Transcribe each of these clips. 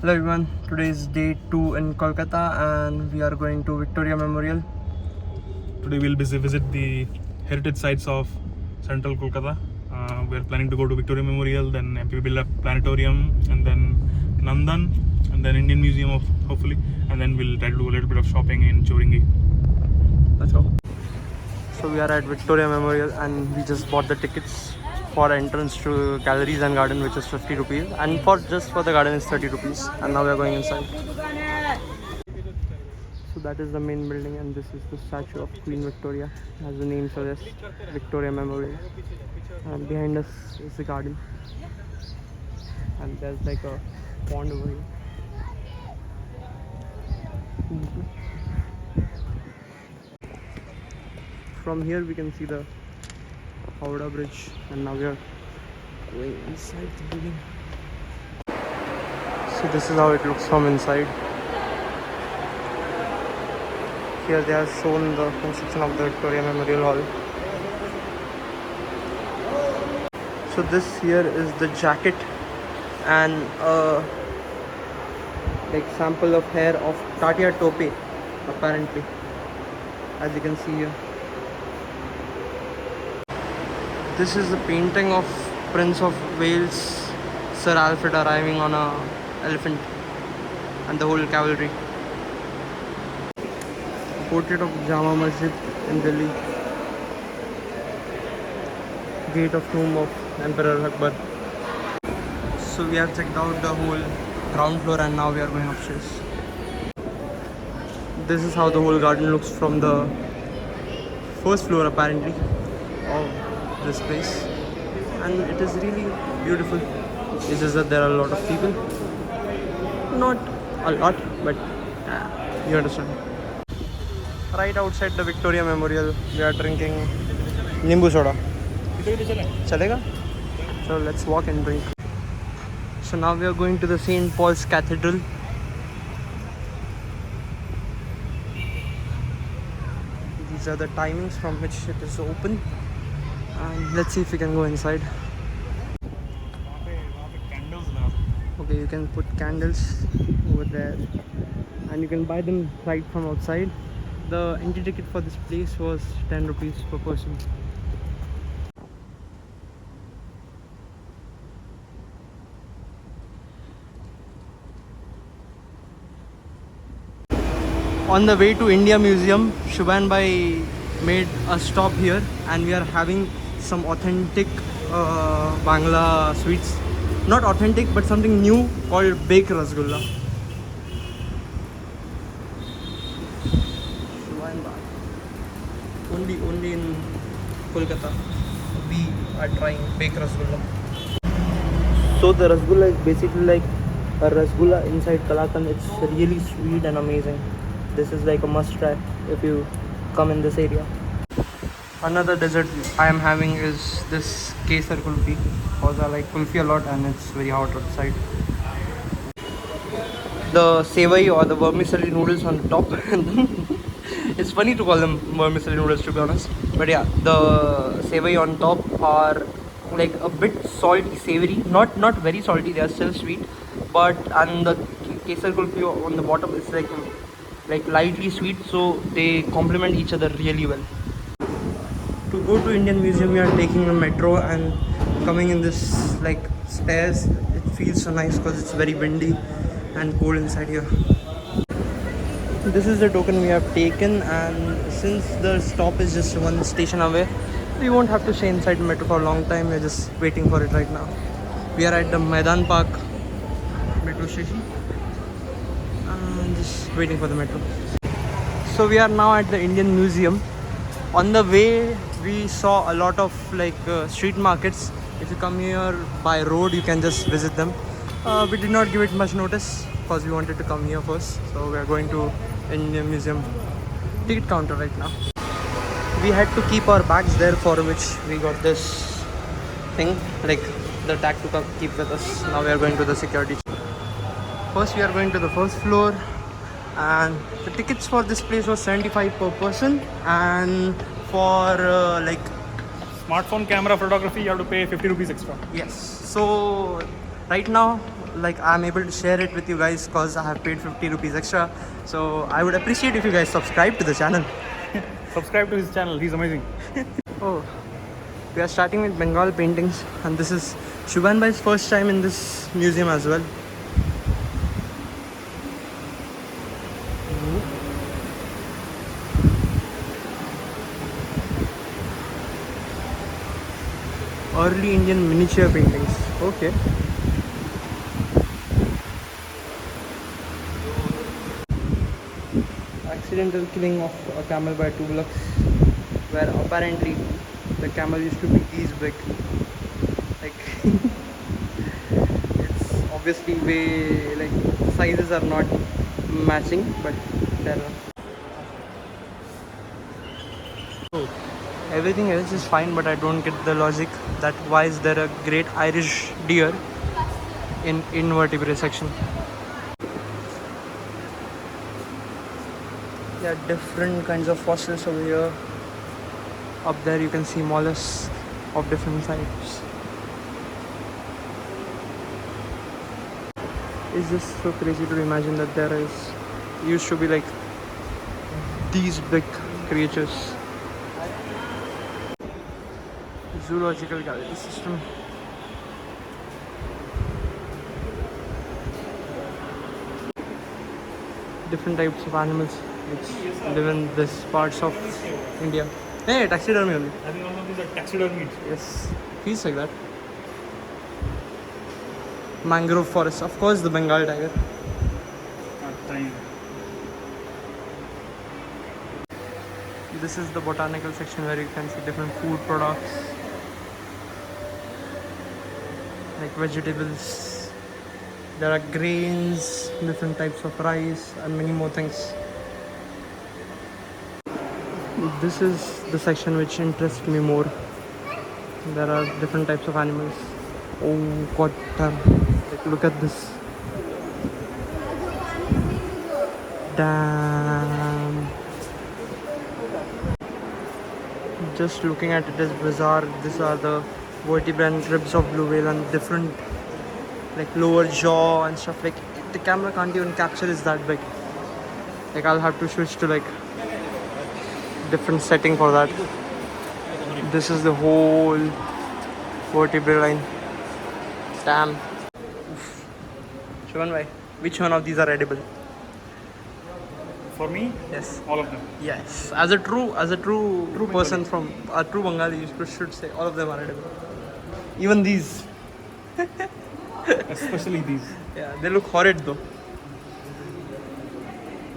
Hello everyone, today is day 2 in Kolkata and we are going to Victoria Memorial. Today we'll visit the heritage sites of central Kolkata. We are planning to go to Victoria Memorial, then MP Birla Planetarium, and then Nandan, and then Indian Museum of hopefully, and then we'll try to do a little bit of shopping in Choringi. Let's go. So we are at Victoria Memorial and we just bought the tickets for entrance to galleries and garden, which is 50 rupees, and for the garden is 30 rupees, and now we are going inside. So that is the main building and this is the statue of Queen Victoria, as the name suggests, Victoria Memorial. And behind us is the garden and there's like a pond over here. From here we can see the Howrah Bridge, and now we are going inside the building. So this is how it looks from inside. Here they have shown the construction of the Victoria Memorial Hall. So this here is the jacket and like sample of hair of Tatya Tope, apparently, as you can see here. This is a painting of Prince of Wales, Sir Alfred arriving on a elephant and the whole cavalry. A portrait of Jama Masjid in Delhi. Gate of tomb of Emperor Akbar. So we have checked out the whole ground floor and now we are going upstairs. This is how the whole garden looks from the first floor apparently of this place, and it is really beautiful. It's just that there are a lot of people, not a lot, but you understand. Right outside the Victoria Memorial we are drinking Nimbu soda. Chalega? So let's walk and drink. So now we are going to the St. Paul's Cathedral. These are the timings from which it is open. And let's see if we can go inside. Okay, you can put candles over there and you can buy them right from outside. The entry ticket for this place was 10 rupees per person. On the way to India Museum, Shubhan Bhai made a stop here and we are having some authentic Bangla sweets. Not authentic, but something new called baked rasgulla. Shubhan Bhai. Only in Kolkata we are trying baked rasgulla. So the rasgulla is basically like a rasgulla inside Kalakand. It's really sweet and amazing. This is like a must try if you come in this area. Another dessert I am having is this Kesar Kulfi, because I like kulfi a lot and it's very hot outside. The sevai or the vermicelli noodles on the top. It's funny to call them vermicelli noodles, to be honest. But yeah, the sevai on top are like a bit salty, savory. Not very salty, they are still sweet. But and the Kesar Kulfi on the bottom is like lightly sweet, so they complement each other really well. To go to Indian Museum we are taking a metro and coming in this like stairs. It feels so nice because it's very windy and cold inside here. This is the token we have taken, and since the stop is just one station away, we won't have to stay inside the metro for a long time. We're just waiting for it right now. We are at the Maidan Park metro station and just waiting for the metro. So we are now at the Indian Museum. On the way we saw a lot of like street markets. If you come here by road you can just visit them. We did not give it much notice because we wanted to come here first. So we are going to Indian Museum ticket counter right now. We had to keep our bags there, for which we got this thing, like the tag to keep with us. Now we are going to the security. First we are going to the first floor, and the tickets for this place was 75 per person, and for like Smartphone camera photography, you have to pay 50 rupees extra. yes. So right now like I'm able to share it with you guys because I have paid 50 rupees extra. So I would appreciate if you guys subscribe to the channel. Subscribe to his channel. He's amazing. Oh, we are starting with Bengal paintings, and this is Shubhan Bhai's first time in this museum as well. Early Indian miniature paintings. Okay. Accidental killing of a camel by Tughlaqs, where apparently the camel used to be this big. Like it's obviously way like sizes are not matching, but there are. Everything else is fine, but I don't get the logic that why is there a great Irish deer in invertebrate section. There are different kinds of fossils over here. Up there you can see mollusks of different types. It's just so crazy to imagine that there is used to be like these big creatures. Zoological gallery system. Different types of animals which live in this parts of India. Hey, taxidermy only. I think all of these are taxidermied. Yes, feels like that. Mangrove forest, of course, the Bengal tiger. This is the botanical section where you can see different food products like vegetables. There are grains, different types of rice, and many more things. This is the section which interests me more. There are different types of animals. Oh god damn. Like, look at this. Damn. Just looking at it is bizarre. These are the vertebrae and ribs of blue whale and different like lower jaw and stuff. Like the camera can't even capture it's that big. Like I'll have to switch to like different setting for that. This is the whole vertebrae line. Damn. Shubhan bhai, which one of these are edible? For me, Yes. all of them. Yes. As a true person from a true Bengali, you should say all of them are edible. Even these. Especially these. Yeah, they look horrid though.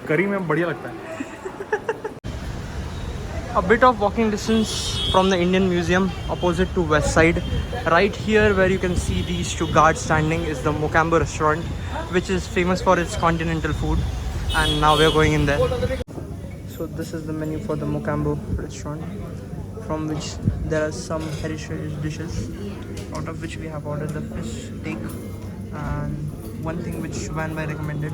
Curry में बढ़िया लगता है. A bit of walking distance from the Indian Museum opposite to West Side. Right here where you can see these two guards standing is the Mocambo restaurant, which is famous for its continental food, and now we're going in there. So this is the menu for the Mocambo restaurant, from which there are some heritage dishes, out of which we have ordered the fish steak and one thing which Shubhan Bhai recommended,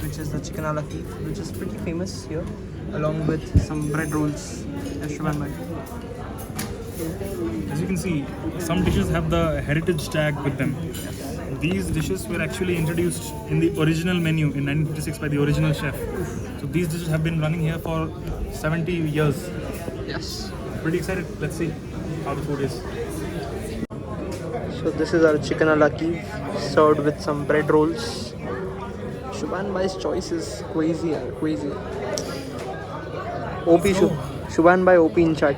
which is the chicken ala keef, which is pretty famous here, along with some bread rolls. Shubhan Bhai. As you can see, some dishes have the heritage tag with them. These dishes were actually introduced in the original menu in 1956 by the original chef. So these dishes have been running here for 70 years. Yes. Pretty excited. Let's see how the food is. So this is our chicken ala keef served with some bread rolls. Shubhan Bhai's choice is crazy, crazy. OP Shubhan Bhai OP in chat.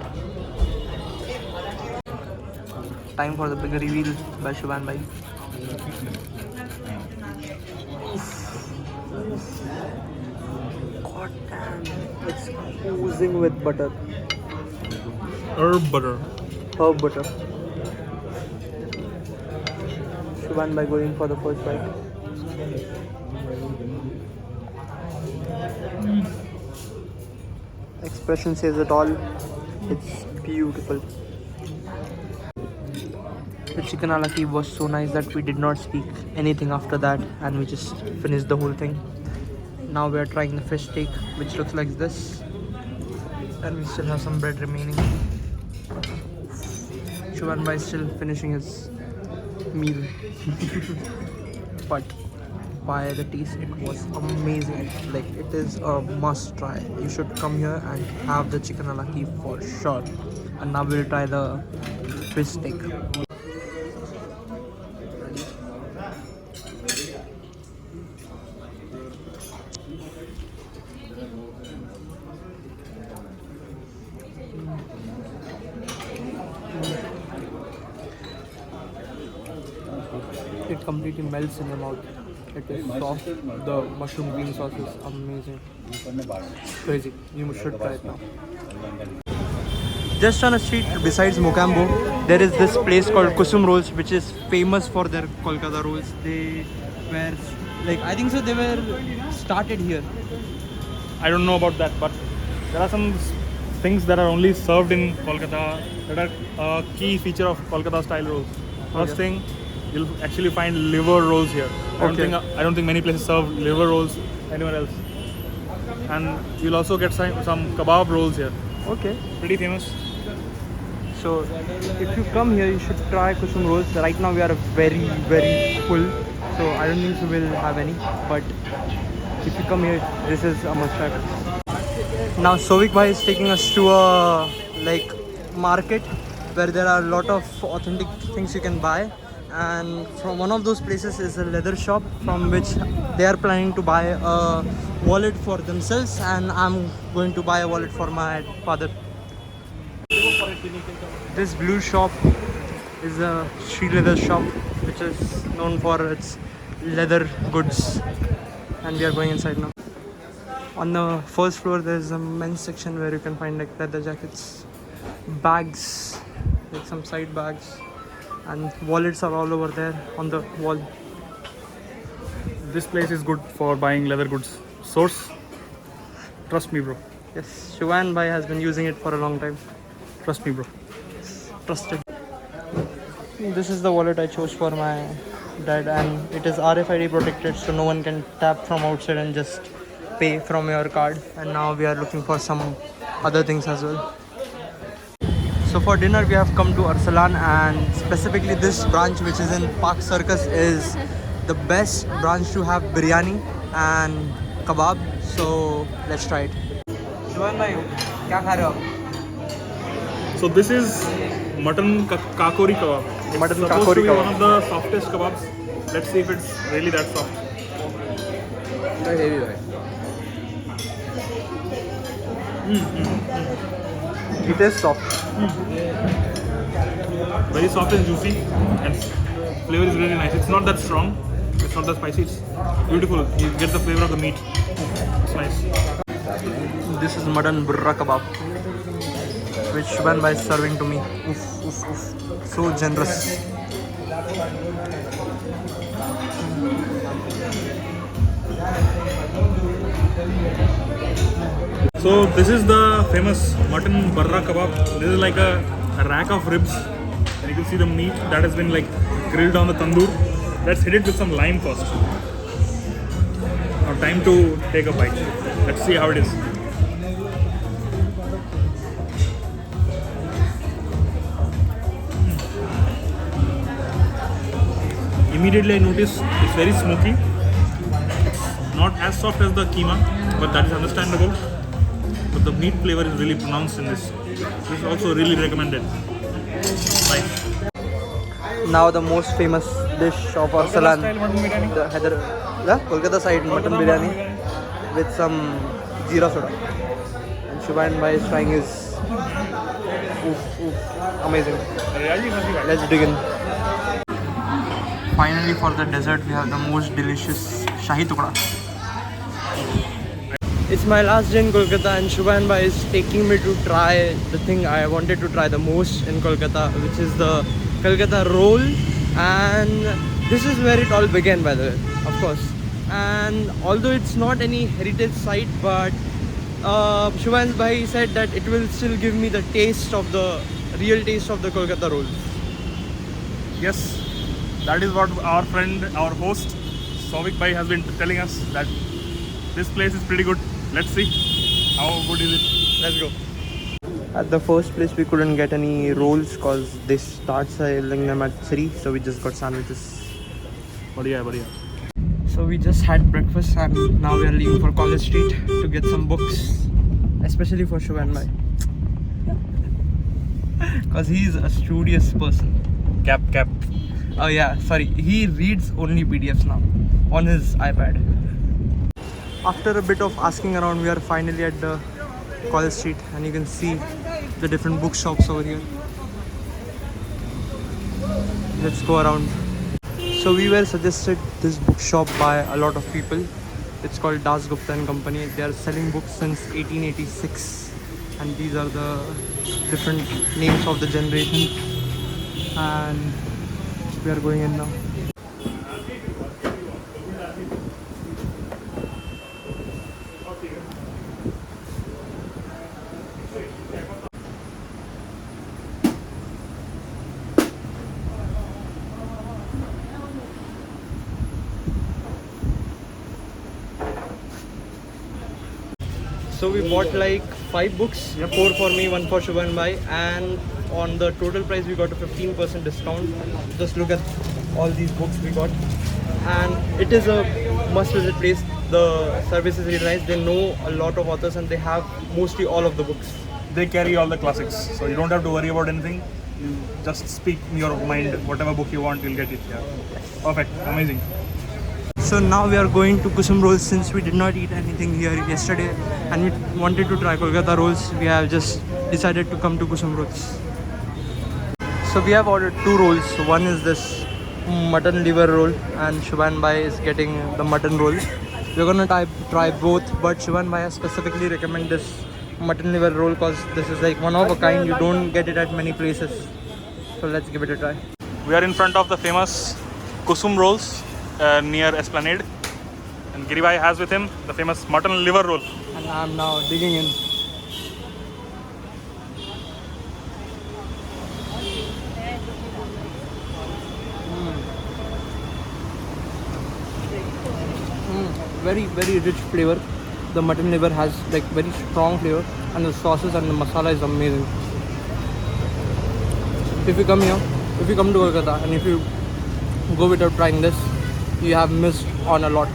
Time for the big reveal by Shubhan Bhai. God damn, it's oozing with butter. Herb butter. Herb butter. Shubhan Bhai going for the first bite. Expression says it all. It's beautiful. The chicken ala keef was so nice that we did not speak anything after that, and we just finished the whole thing. Now we are trying the fish steak, which looks like this, and we still have some bread remaining. Shubhan Bhai is still finishing his meal. but by the taste, it was amazing. Like, it is a must try. You should come here and have the chicken alaki for sure. And now we'll try the fish steak. It completely melts in your mouth. It is soft. The mushroom green sauce is amazing. Crazy. You should try it now. Just on a street besides Mocambo, there is this place called Kusum Rolls, which is famous for their Kolkata rolls. They were like, I think so, they were started here. I don't know about that, but there are some things that are only served in Kolkata that are a key feature of Kolkata style rolls. First thing, you'll actually find liver rolls here. I don't think many places serve liver rolls anywhere else. And you'll also get some kebab rolls here. Okay. Pretty famous. So if you come here, you should try Kusum Rolls. Right now we are very, very full, so I don't think so we'll have any. But if you come here, this is a must try. Now Sovik Bhai is taking us to a market where there are a lot of authentic things you can buy. And from one of those places is a leather shop from which they are planning to buy a wallet for themselves, and I'm going to buy a wallet for my father. This blue shop is a street leather shop which is known for its leather goods, and we are going inside now. On the first floor there is a men's section where you can find like leather jackets, bags, like some side bags, and wallets are all over there on the wall. This place is good for buying leather goods. Source, trust me bro. Yes, Shivan Bhai has been using it for a long time. Trust me bro. Trusted. This is the wallet I chose for my dad, and it is RFID protected, so no one can tap from outside and just pay from your card. And now we are looking for some other things as well. So for dinner we have come to Arsalan, and specifically this branch which is in Park Circus is the best branch to have biryani and kebab. So let's try it. Shivan bhai, kya kha rahe ho aap? So this is mutton kakori kebab. It's supposed to be one of the softest kebabs. Let's see if it's really that soft. Very heavy, right? It is soft. Very soft and juicy, and flavor is really nice. It's not that strong. It's not that spicy. It's beautiful. You get the flavor of the meat. It's nice. This is mutton burra kebab, which Shivan Bhai is serving to me. Oof, oof, oof. So generous. So this is the famous mutton barra kebab. This is like a rack of ribs, and you can see the meat that has been like grilled on the tandoor. Let's hit it with some lime first. Now time to take a bite. Let's see how it is. Immediately I notice it's very smoky. It's not as soft as the keema, but that is understandable. But the meat flavor is really pronounced in this. This is also really recommended. Nice. Now the most famous dish of Arsalan, the Kolkata side mutton biryani with some jeera soda. And Shivan Bhai is trying his amazing. Let's dig in. Finally for the dessert we have the most delicious Shahi Tukda. It's my last day in Kolkata, and Shivan Bhai is taking me to try the thing I wanted to try the most in Kolkata, which is the Kolkata roll. And this is where it all began, by the way, of course. And although it's not any heritage site, but Shivan Bhai said that it will still give me the taste of the real taste of the Kolkata roll. Yes, that is what our friend, our host, Sovik Bhai has been telling us, that this place is pretty good. Let's see how good is it. Let's go. At the first place we couldn't get any rolls because they start selling them at 3, so we just got sandwiches. Badhiya, badhiya. So we just had breakfast and now we are leaving for College Street to get some books, especially for Shubhan bhai, because he's a studious person. Cap. Oh yeah, sorry, he reads only PDFs now on his iPad. After a bit of asking around, we are finally at the College Street and you can see the different bookshops over here. Let's go around. So we were suggested this bookshop by a lot of people. It's called Das Gupta and Company. They are selling books since 1886 and these are the different names of the generation, and we are going in now. So we bought like 5 books, 4 for me, 1 for Shubhan bhai, and on the total price we got a 15% discount. Just look at all these books we got, and it is a must visit place. The service is really nice. They know a lot of authors and they have mostly all of the books. They carry all the classics, so you don't have to worry about anything. You just speak in your mind, whatever book you want, you'll get it. Yeah. Perfect. Amazing. So now we are going to Kusum rolls since we did not eat anything here yesterday and we wanted to try Kolkata rolls. We have just decided to come to Kusum rolls. So we have ordered 2 rolls. One is this mutton liver roll and Shubhan bhai is getting the mutton roll. We're gonna try both, but Shubhan bhai has specifically recommended this mutton liver roll because this is like one of a kind. You don't get it at many places. So let's give it a try. We are in front of the famous Kusum rolls near Esplanade, and Giribhai has with him the famous mutton liver roll. And I'm now digging in. Very rich flavor. The mutton liver has like very strong flavor, and the sauces and the masala is amazing. If you come here, if you come to Kolkata and if you go without trying this, you have missed on a lot.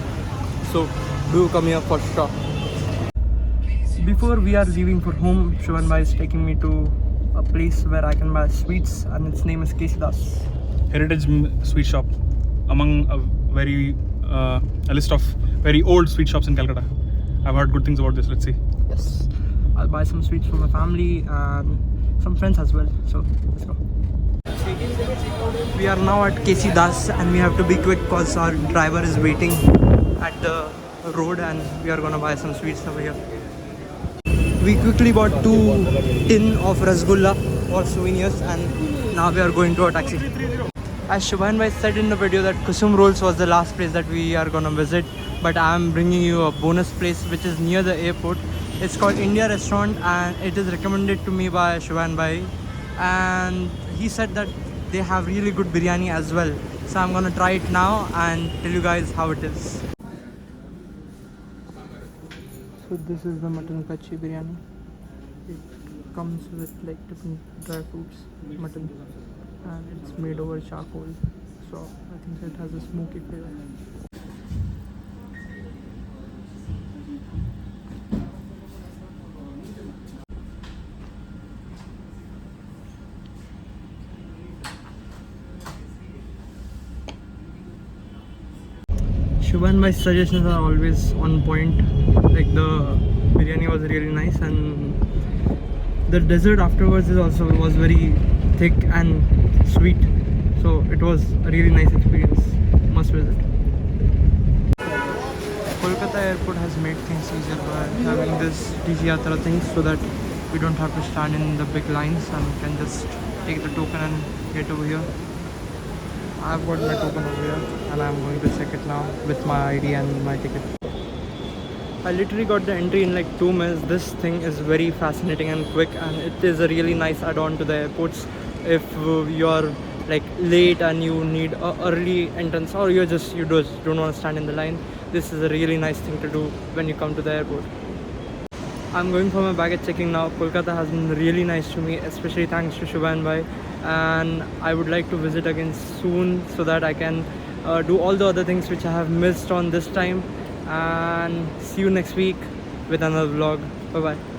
So do come here for sure. Before we are leaving for home, Shubhan bhai is taking me to a place where I can buy sweets, and its name is KC Das. Heritage sweet shop, among a list of very old sweet shops in Calcutta. I've heard good things about this. Let's see. Yes, I'll buy some sweets for my family and some friends as well. So let's go. We are now at KC Das and we have to be quick because our driver is waiting at the road and we are gonna buy some sweets over here. We quickly bought 2 tin of rasgulla for souvenirs and now we are going to a taxi. As Shubhan bhai said in the video that Kusum rolls was the last place that we are gonna visit, but I am bringing you a bonus place which is near the airport. It's called India Restaurant and it is recommended to me by Shubhan bhai, and he said that they have really good biryani as well. So I'm gonna try it now and tell you guys how it is. So this is the mutton kachi biryani. It comes with like different dry fruits, mutton, and it's made over charcoal. So I think it has a smoky flavor. Shubhan bhai's suggestions are always on point. Like the biryani was really nice and the dessert afterwards was very thick and sweet. So it was a really nice experience. Must visit. Kolkata airport has made things easier by having this DC Yatra thing so that we don't have to stand in the big lines and we can just take the token and get over here. I've got my token over here and I'm going to check it now with my ID and my ticket. I literally got the entry in like 2 minutes. This thing is very fascinating and quick and it is a really nice add-on to the airports. If you're like late and you need an early entrance or you just don't want to stand in the line, this is a really nice thing to do when you come to the airport. I'm going for my baggage checking now. Kolkata has been really nice to me, especially thanks to Shubhan bhai, and I would like to visit again soon so that I can do all the other things which I have missed on this time, and see you next week with another vlog. Bye bye.